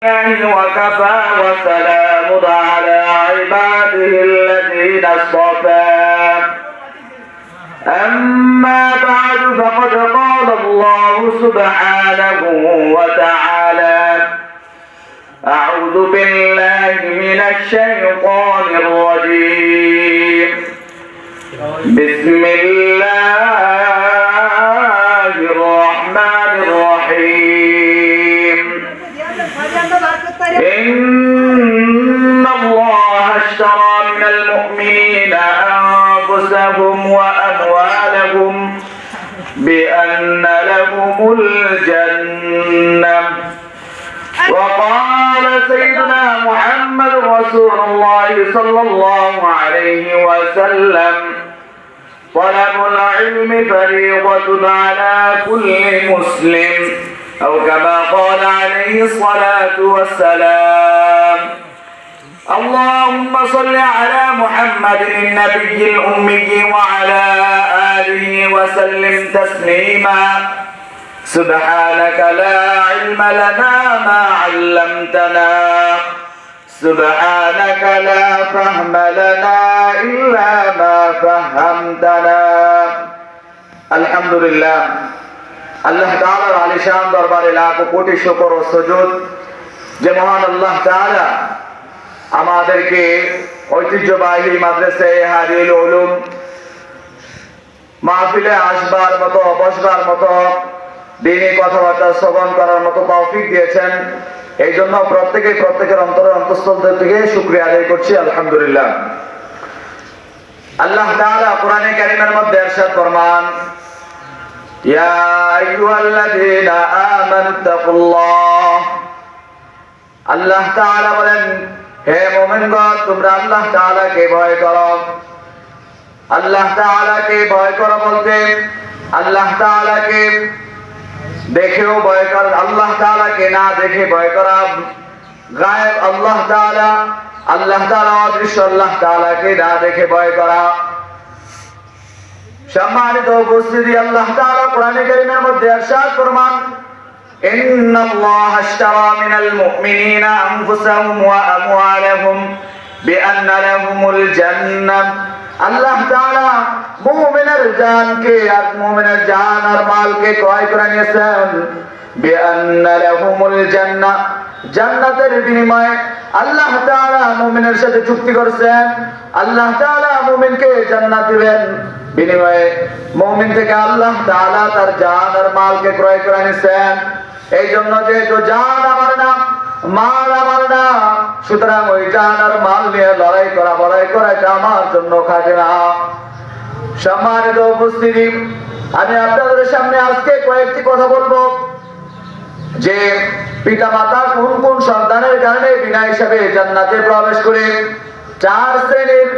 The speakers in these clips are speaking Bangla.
وكفى وسلام على عباده الذين اصطفى أما بعد فقد قال الله سبحانه وتعالى أعوذ بالله من الشيطان الرجيم بسم الله الرحمن الرحيم إن الله اشترى من المؤمنين أنفسهم وأموالهم بأن لهم الجنة وقال سيدنا محمد رسول الله صلى الله عليه وسلم طلب العلم فريضة على كل مسلم أو كما قال عليه الصلاة والسلام اللهم صل على محمد النبي الأمي وعلى آله وسلم تسليما سبحانك لا علم لنا ما علمتنا سبحانك لا فهم لنا إلا ما فهمتنا الحمد لله আল্লাহ তাআলার আলিশান দরবারে লাখ কোটি শুকর ও সুজুদ যে মহান আল্লাহ তাআলা আমাদেরকে ঐতিহ্যবাহী মাদ্রাসায়ে হাদিউল উলুম মাহফিলে আসবার মতো বসবার মতো দ্বীনি কথাবার্তা শ্রবণ করার মতো তৌফিক দিয়েছেন এই জন্য প্রত্যেকের অন্তরের অন্তঃস্থল থেকে শুকরিয়া আদায় করছি আলহামদুলিল্লাহ। আল্লাহ তাআলা কোরআনে কারীমের মধ্যে ইরশাদ ফরমান ইয়া আইয়ুহাল্লাযীনা আমানুত্তাকুল্লাহ আল্লাহ তাআলা বলেন হে মুমিনগণ তোমরা আল্লাহ তাআলাকে ভয় করো। আল্লাহ তাআলাকে ভয় করো বলতে আল্লাহ তাআলাকে দেখেও ভয় করা, আল্লাহ তাআলাকে না দেখে ভয় করা, গায়েব আল্লাহ তাআলা অদৃশ্য আল্লাহ তাআলাকে না দেখে ভয় করা। সম্মানিত উপস্থিতি আল্লাহ তাআলা কোরআনে কারীমের মধ্যে ইরশাদ ফরমান ইন্নাল্লাহা আশতারা মিনাল মুমিনিনা আনফুসাহুম ওয়া আমওয়ালাহুম বিআন্না লাহুমুল জান্নাহ আল্লাহ তাআলা মুমিনের জানকে আর মুমিনের জান আর মালকে ক্রয় করে নিয়েছেন বিআন্না লাহুমুল জান্নাহ জান্নাতের বিনিময়ে আল্লাহ তাআলা মুমিনের সাথে চুক্তি করেছেন আল্লাহ তাআলা মুমিনকে জান্নাত দিবেন বিনিময়ে মুমিন থেকে আল্লাহ তাআলা তার জান আর মালকে ক্রয় করে নিয়েছেন। এই জন্য যেহেতু জান আমার না মাল আমার না সুতরাং ওই জান আর মাল নিয়ে লড়াই করা এটা আমার জন্য খাটে না। সম্মানিত উপস্থিতি আমি আপনাদের সামনে আজকে কয়েকটি কথা বলবো যে পিতা মাতা কোন কোন সন্তানের কারণে বিনা হিসাবে জান্নাতে প্রবেশ করে। 4 শ্রেণীর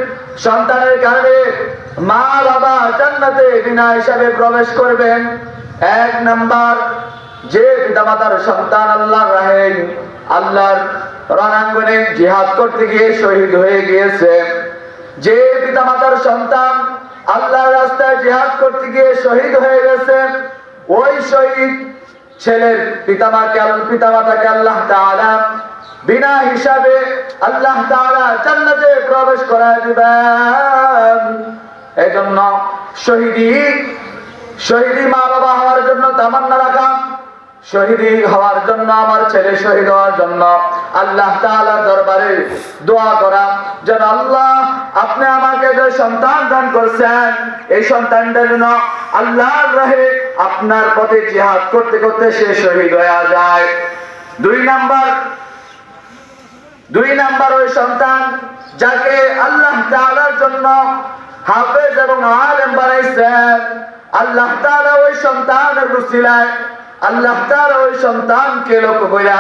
সন্তানের কারণে মা বাবা জান্নাতে বিনা হিসাবে প্রবেশ করবেন। 1 নাম্বার যে পিতামাতার সন্তান আল্লাহর রাহে আল্লাহর রণাঙ্গনে জিহাদ করতে গিয়ে শহীদ হয়ে গিয়েছে। যে পিতামাতার সন্তান আল্লাহর রাস্তায় জিহাদ করতে গিয়ে শহীদ হয়ে গেছে ওই শহীদ ছেলের পিতামাতাকে আল্লাহ তাআলা বিনা হিসাবে আল্লাহ তাআলা জান্নাতে প্রবেশ করায় দিবেন। এজন্য শহীদি মা বাবা হওয়ার জন্য তামান্না রাখা, শহীদি হওয়ার জন্য আমার ছেলে শহীদ হওয়ার জন্য আল্লাহ তাআলার দরবারে দোয়া করা যেন আল্লাহ আপনি আমাকে যে সন্তান দান করেছেন এই সন্তানটার জন্য আল্লাহর রাহে আপনার পথে জিহাদ করতে করতে সে শহীদ হয়ে যায়। 2 নাম্বার ওই সন্তান যাকে আল্লাহ তাআলার জন্য হাফেজ এবং আলেম বানাইছেন আল্লাহ তাআলা ওই সন্তানের উসিলায় আল্লাহ তাআলা ওই সন্তানকে লক্ষ্য কইরা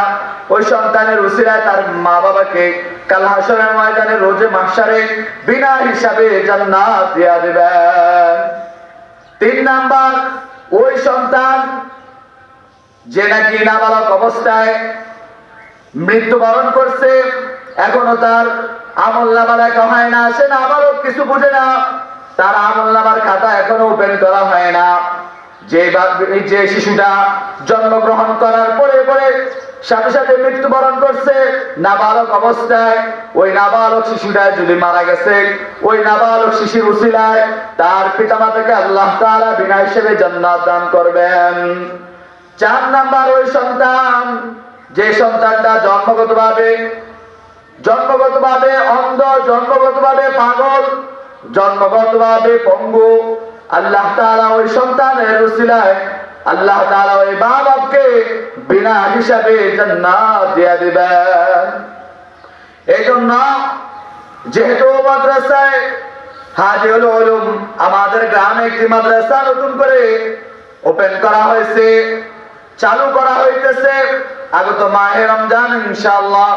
ওই সন্তানের উসিলায় তার মা বাবাকে কাল হাশরের ময়দানে রোজে মাহশারে বিনা হিসাবে জান্নাত দিয়া দিবেন। 3 নাম্বার ওই সন্তান যে নাকি নাবালক অবস্থায় মৃত্যুবরণ করছে এখনো তার আমলনামা লেখা হয় না, সে নাবালক কিছু বুঝে না, তার আমলনামার খাতা এখনো ওপেন করা হয় না। যে শিশুটা জন্মগ্রহণ করার পরে সাথে সাথে মৃত্যুবরণ করছে নাবালক অবস্থায়, ওই নাবালক শিশুটা যদি মারা গেছে, ওই নাবালক শিশুর উসিলায় তার পিতামাতাকে আল্লাহ তাআলা বিনা হিসেবে জান্নাত দান করবেন। 4 নাম্বার, ওই সন্তান, যে সন্তানটা জন্মগতভাবে অন্ধ, জন্মগতভাবে পাগল, জন্মগতভাবে পঙ্গু, আল্লাহ তাআলা ওই সন্তানের উসিলায় আল্লাহ তাআলা ওই মা বাপকে বিনা হিসাবে জান্নাত দিয়ে দিবেন। এই জন্য যেহেতু মাদ্রাসায় হাজিউল উলুম আমাদের গ্রামে একটি মাদ্রাসা নতুন করে ওপেন করা হয়েছে, চালু করা হইতেছে, আগত মাহে রমজান ইনশাআল্লাহ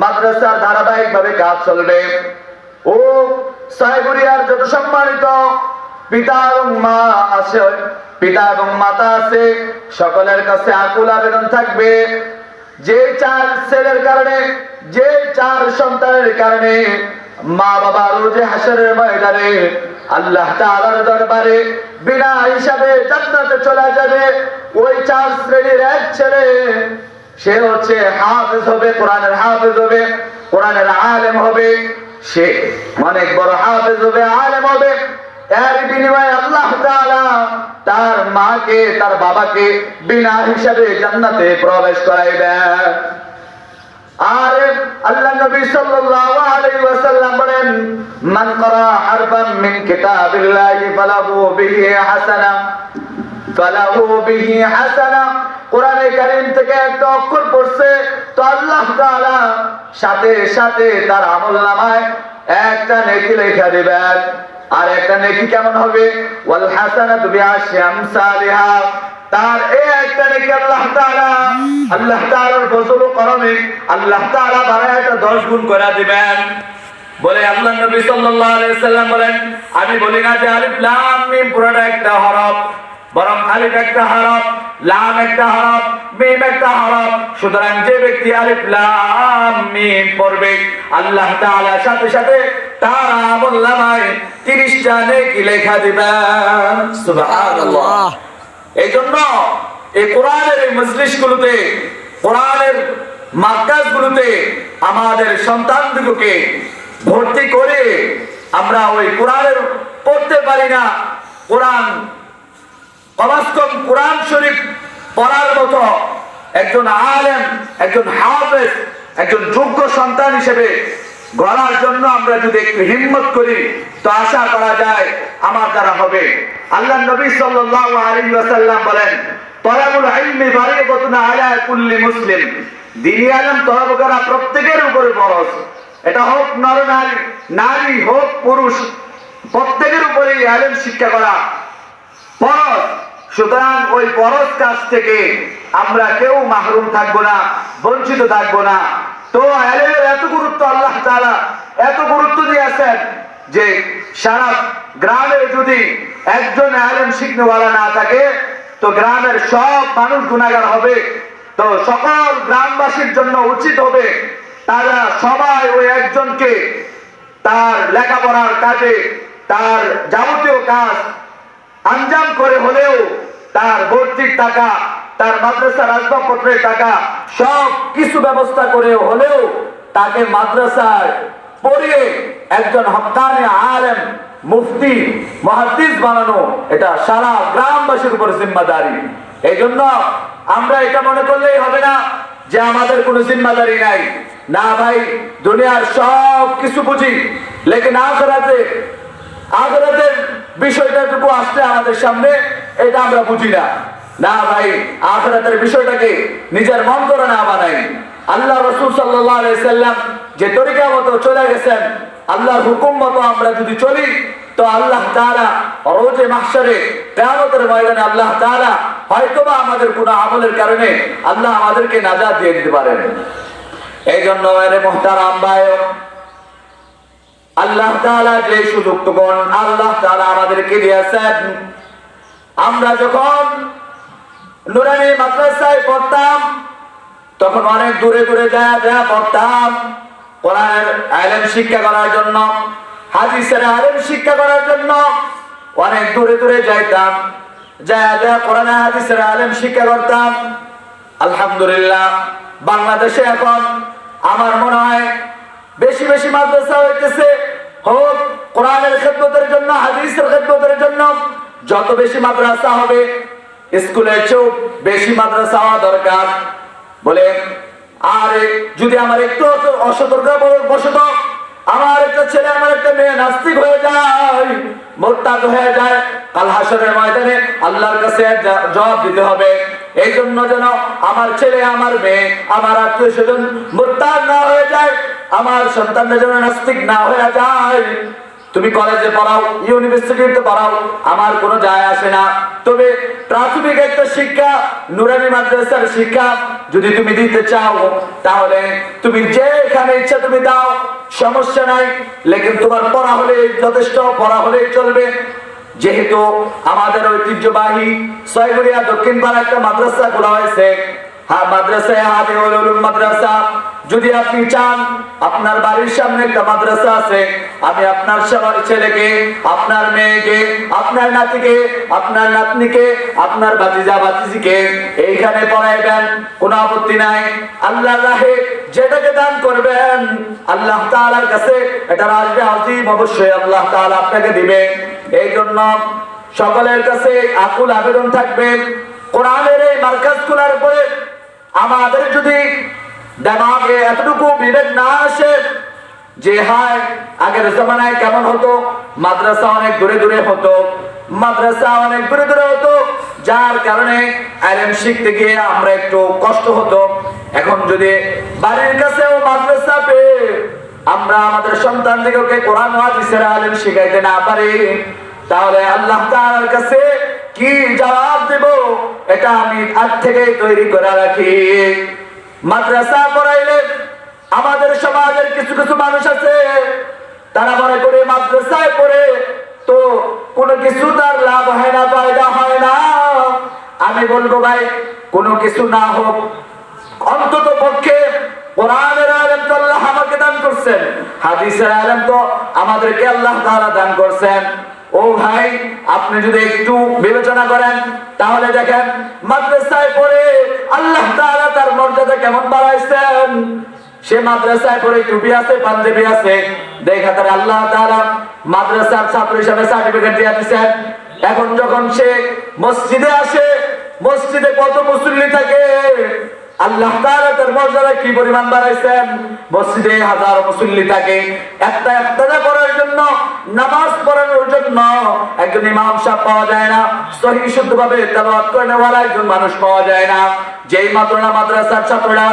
মাদ্রাসার ধারাবাহিকভাবে কাজ চলবে। ও সাহেবুরিয়ার যত সম্মানিত পিতা এবং মা আছে, পিতা এবং মাতা আছে, সকলের কাছে আকুল আবেদন থাকবে, যে 4 ছেলের কারণে, যে 4 সন্তানের কারণে মা বাবা রোজে হাসরের ময়দানে আল্লাহ তাআলার দরবারে বিনা হিসাবে জান্নাতে চলে যাবে, ওই 4 শ্রেণীর এক ছেলে, সে হচ্ছে হাফেজ হবে, কোরআনের হাফেজ হবে, কোরআনের আলেম হবে, সে অনেক বড় হাফেজ হবে, আলেম হবে। এর বিনিময়ে আল্লাহ তাআলা তার মাকে, তার বাবাকে বিনা হিসাবে জান্নাতে প্রবেশ করাইবেন। আর আল্লাহ নবী সাল্লাল্লাহু আলাইহি ওয়াসাল্লাম বলেন, মান ক্বারা হারফান মিন কিতাবিল্লাহি ফালাহু বিহি হাসানা, কোরআনে কারীম থেকে একটা অক্ষর পড়ছে তো আল্লাহ তাআলা সাথে সাথে তার আমলনামায় একটা নেকি লেখা দিবেন। আর একটা নেকি কেমন হবে? ওয়াল হাসানাতু বিআশরি আমসালিহা, তার এই একটা নেকি আল্লাহ তাআলার ফজল ও করমে আল্লাহ তাআলা বাড়ায় এটা 10 গুণ করে দিবেন। বলে আল্লাহ নবী সাল্লাল্লাহু আলাইহি ওয়াসাল্লাম বলেন, আমি বলি না যে আলিফ লাম মিম পুরোটা একটা হরফ, বরং আলিফ একটা হরফ, লাম একটা হরফ, মিম একটা হরফ। সুতরাং যে ব্যক্তি আলিফ লাম মিম পড়বে আল্লাহ তাআলা সাথে সাথে তার আমলনামায় 30টা নেকি লেখা দিবেন। সুবহানাল্লাহ। এই জন্য এই কোরআনের এই মজলিসগুলোতে, কোরআনের মার্কাজগুলোতে আমাদের সন্তানদিগকে ভর্তি করে আমরা ওই কোরআনের পড়তে পারি না, কোরআন কমাস কম কোরআন শরীফ পড়ার মতো একজন আলেম, একজন হাফেজ, একজন যোগ্য সন্তান হিসেবে গড়ার জন্য আমরা যদি একটু হিম্মত করি তো আশা করা যায় আমার দ্বারা হবে। আল্লাহ নবী সাল্লাল্লাহু আলাইহি ওয়াসাল্লাম বলেন, তলাবুল ইলমি ফারিদাতুন আলা কুল্লি মুসলিম, দ্বীনি ইলম তলব করা প্রত্যেকের উপরে ফরজ। এটা হোক নর নারী, নারী হোক পুরুষ, প্রত্যেকের উপরে ইলম শিক্ষা করা ফরজ। সুতরাং ওই ফরজ কাজ থেকে আমরা কেউ মাহরুম থাকবো না, বঞ্চিত থাকবো না। তো ইলমের এত গুরুত্ব আল্লাহ তাআলা এত গুরুত্ব দিয়েছেন যে সারা গ্রামে যদি একজন ইলম শিখনেওয়ালা না থাকে তো গ্রামের সব মানুষ গুনাহগার হবে। তো সকল গ্রামবাসীর জন্য উচিত হবে তারা সবাই ওই একজনকে তার লেখাপড়ার কাজে, তার যাবতীয় কাজ আঞ্জাম করে হলেও, তার ভর্তির টাকা, তার মাদ্রাসার আসবাবপত্রের টাকা সব কিছু ব্যবস্থা করে হলেও তাকে মাদ্রাসায় পড়িয়ে একজন হক্কানি আলেম, মুফতি, মুহাদ্দিস বানানো, এটা সারা গ্রামবাসীর উপর জিম্মাদারি। এই জন্য আমরা এটা মনে করলেই হবে না যে আমাদের কোনো জিম্মাদারি নাই। না ভাই, দুনিয়ার সব কিছু বুঝি, লেকিন আখিরাতের বিষয়টাটুকু আসলে আমাদের সামনে এটা আমরা বুঝি না। না ভাই, আখিরাতের বিষয়টাকে নিজের মন করে না বানাই। আল্লাহ রাসূল সাল্লাল্লাহু আলাইহি সাল্লাম যে তরিকা মতো চলে গেছেন, আল্লাহর হুকুম মতো আমরা যদি চলি তো আল্লাহ তাআলা রোজে মাহশরে কিয়ামতের ময়দানে আল্লাহ তাআলা হয়তোবা আমাদের কোনো আমলের কারণে আল্লাহ আমাদেরকে নাজাত দিয়ে দিতে পারেন। এই জন্য এর মুহতারাম ভাই, আল্লাহ তাআলা যে সুযোগটুকু আল্লাহ তাআলা আমাদেরকে দিয়েছেন, আমরা যখন নুরানি মাদ্রাসায় পড়তাম তখন অনেক দূরে দূরে যায় পড়তাম কোরআনের ইলম শিক্ষা করার জন্য, হাদিসের ইলম শিক্ষা করার জন্য অনেক দূরে দূরে যাইতাম, যায় কোরআন হাদিসের ইলম শিক্ষা করতাম। আলহামদুলিল্লাহ বাংলাদেশে এখন আমার মনে হয় বেশি বেশি মাদ্রাসা হইতেছে, হোক কোরআনের খেদমতের জন্য, হাদিসের খেদমতের জন্য। যত বেশি মাদ্রাসা হবে, স্কুলের চেয়েও বেশি মাদ্রাসা হওয়া দরকার। বলে আর যদি আমার একটু অসতর্ক বশত আমার একটা ছেলে, আমার একটা মেয়ে নাস্তিক হয়ে যায়, মুরতাদ হয়ে যায়, কাল হাসরের ময়দানে আল্লাহর কাছে জবাব দিতে হবে। এই জন্য যেন আমার ছেলে, আমার মেয়ে, আমার আত্মীয় স্বজন মুরতাদ না হয়ে যায়, আমার সন্তানরা যেন নাস্তিক না হয়ে যায়। তুমি কলেজে পড়াও, ইউনিভার্সিটিতে পড়াও, আমার কোনো যায় আসে না, তবে প্রাথমিক একটা শিক্ষা, নুরানি মাদ্রাসার শিক্ষা যদি তুমি দিতে চাও, তাহলে তুমি যেখানে ইচ্ছা তুমি দাও, সমস্যা নাই। লেকিন তোমার পড়া হলে যথেষ্ট, পড়া হলেই চলবে। যেহেতু আমাদের ঐতিহ্যবাহী ছয়গড়িয়া দক্ষিণ পাড়া একটা মাদ্রাসা খোলা হয়েছে, মাদ্রাসায় হাদিউল উলুম মাদ্রাসা। যদি আপনি চান, আপনার বাড়ির সামনে একটা মাদ্রাসা আছে, আমি আপনার ছেলেকে, আপনার মেয়েকে, আপনার নাতিকে, আপনার নাতনিকে, আপনার ভাতিজা ভাতিজিকে এইখানে পড়াইবেন, কোনো আপত্তি নাই। আল্লাহর রাহে যেটাকে দান করবেন, আল্লাহ তাআলার কাছে এটা রাজবে আজিম, অবশ্যই আল্লাহ তাআলা আপনাকে দিবে। এই জন্য সকলের কাছে আকুল আবেদন থাকবে, কোরআনের এই মার্কাজ খোলার পরে আমাদের যদি দিমাগে এতটুকু বিবেক না আসে যে হায় আগের জামানায় কেমন হতো, মাদ্রাসা অনেক দূরে দূরে হতো, মাদ্রাসা অনেক দূরে দূরে হতো, যার কারণে ইলম শিখতে গিয়ে আমরা একটু কষ্ট হতো। এখন যদি বাড়ির কাছেও মাদ্রাসা পেয়ে আমরা আমাদের সন্তানদেরকে কোরআন ও হাদিসের ইলম শিখাইতে না পারি, তাহলে আল্লাহ তাআলার কাছে কি জবাব দেব, এটা আমি আজ থেকে তৈরি করে রাখি। মাদ্রাসা পড়াইলে আমাদের সমাজের কিছু কিছু মানুষ আছে, তারা মনে করে মাদ্রাসায় পড়ে তো কোনো কিছু তার লাভ হয় না, ফায়দা হয় না। আমি বলবো ভাই, কোনো কিছু না হোক, অন্তত পক্ষে কোরআনের ইলম তো আল্লাহ আমাকে দান করছেন, হাদিসের ইলম তো আমাদেরকে আল্লাহ তাআলা দান করছেন। ও ভাই, আপনি যদি একটু বিবেচনা করেন তাহলে দেখেন মাদ্রাসায় পড়ে আল্লাহ তাআলা তার মর্যাদা কেমন বাড়াইছেন। সে মাদ্রাসায় পড়ে টুপি আছে, পাঞ্জাবি আছে, দেখা তার আল্লাহ তাআলা মাদ্রাসার ছাত্র হিসেবে সার্টিফিকেট দিয়ে দিয়েছেন। এখন যখন সে মসজিদে আসে, মসজিদে কত মুসল্লি থাকে, আল্লাহ তাআলা তার মর্যাদা কি পরিমাণ বাড়াইছেন। মসজিদে হাজারো মুসল্লি থাকে, একটা ইফতার করার জন্য, নামাজ পড়ানোর জন্য একজন ইমাম সাহেব পাওয়া যায় না, সহিহ শুদ্ধভাবে তেলাওয়াত করে নেওয়ার একজন মানুষ পাওয়া যায় না। যেই মাদ্রাসা মাদ্রাসার ছাত্ররা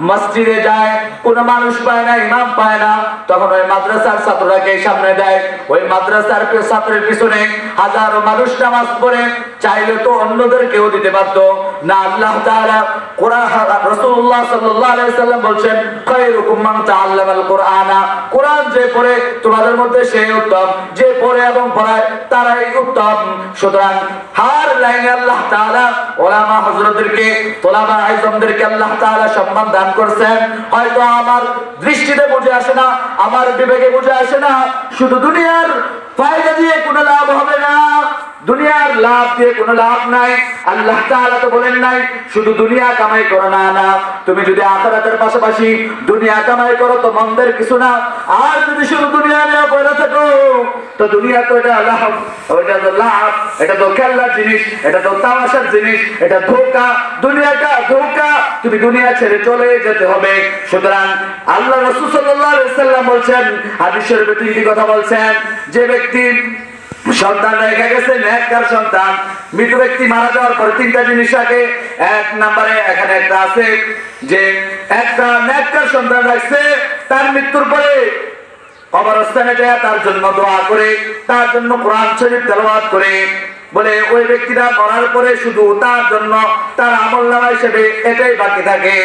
মসজিদে যায়, কোনো মানুষ পায় না, ইমাম পায় না, তখন ওই মাদ্রাসার ছাত্ররাকে সামনে দেয়। ওই মাদ্রাসার ছাত্রের পিছনে হাজারো মানুষ নামাজ পড়ে, চাইলে তো অন্যদেরকেও দিতে পারতো না। আল্লাহ তাআলা কোরআন, রাসূলুল্লাহ সাল্লাল্লাহু আলাইহি সাল্লাম বলেন, খায়রুকুম মান তাআল্লামাল কুরআনা, কোরআন যে পড়ে তোমাদের মধ্যে সেই উত্তম, যে পড়ে এবং পড়ায় তারাই উত্তম। সুতরাং হার লাইনে আল্লাহ তাআলা ওলামা হযরতদেরকে, তোলাবা আইজমদেরকে আল্লাহ তাআলা সম্মান দান করেছেন। হয়তো আমার দৃষ্টিতে বুঝে আসে না, আমার বিবেকে বুঝে আসে না, শুধু দুনিয়ার ফায়দা দিয়ে কোনো লাভ হবে না, দুনিয়ার লাভ দিয়ে কোনো লাভ নাই। আল্লাহ তাআলা তো বলেন নাই শুধু দুনিয়া কামাই করো, না না, তুমি যদি আখিরাতের পাশাপাশি দুনিয়া কামাই করো তো মন্দের কিছু না। আর যদি শুধু দুনিয়া নিয়ে পড়ে থাকো তো দুনিয়া তো এটা লাভ, ওইটা তো লাভ, এটা তো খেলার জিনিস, এটা তো তামাশার জিনিস, এটা ধোঁকা, দুনিয়াটা ধোঁকা, তুমি দুনিয়া ছেড়ে চলে যেতে হবে। সুতরাং আল্লাহ রাসূল সাল্লাল্লাহু আলাইহি সাল্লাম বলেন, হাদিস শরীফে তিনটি কথা বলেন, যে ব্যক্তি সন্তান রেখে গেছে, নেককার সন্তান, মৃত ব্যক্তি মারা যাওয়ার পরে তিনটা জিনিস থাকে। এক নম্বরে এখানে একটা আছে যে একটা নেককার সন্তান রাখছে, তার মৃত্যুর পরে কবরস্থানে যায় তার জন্য দোয়া করে, তার জন্য কোরআন শরীফ তেলাওয়াত করে। বলে ওই ব্যক্তিটা মরার পরে শুধু তার জন্য তার আমলনামা হিসেবে এটাই বাকি থাকে,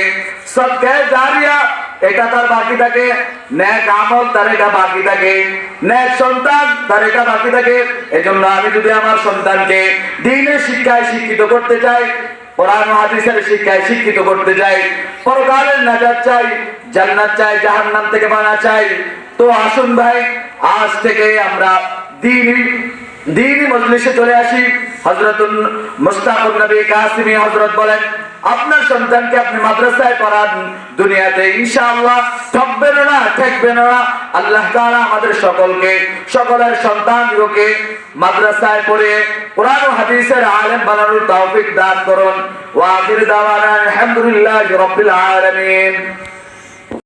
সদকা জারিয়া এটা তার বাকি থাকে, নেক আমল তার এটা বাকি থাকে, নেক সন্তান তার এটা বাকি থাকে। এজন্য আমি যদি আমার সন্তানকে দ্বীনের শিক্ষায় শিক্ষিত করতে চাই, কোরআন ও হাদিসের শিক্ষায় শিক্ষিত করতে চাই, পরকালের নাজাত চাই, জান্নাত চাই, জাহান্নাম থেকে বাঁচা চাই, তো আসুন ভাই আজ থেকে আমরা দ্বীনি মজলিসে চলে আসি। হযরতুল মুস্তাফা নবী কাসিমি হযরত বলেন, আপনার সন্তানকে আপনি মাদ্রাসায় পড়ান, দুনিয়াতে ইনশাআল্লাহ ঠকবেন না, ঠকবেন না। আল্লাহ তাআলা আমাদের সকলকে, সকলের সন্তানগুলোকে মাদ্রাসায় পড়ে কোরআন ও হাদিসের আলেম বানানোর তৌফিক দান করুন। ওয়া আখির দাওয়ানা আলহামদুলিল্লাহি রাব্বিল আলামিন।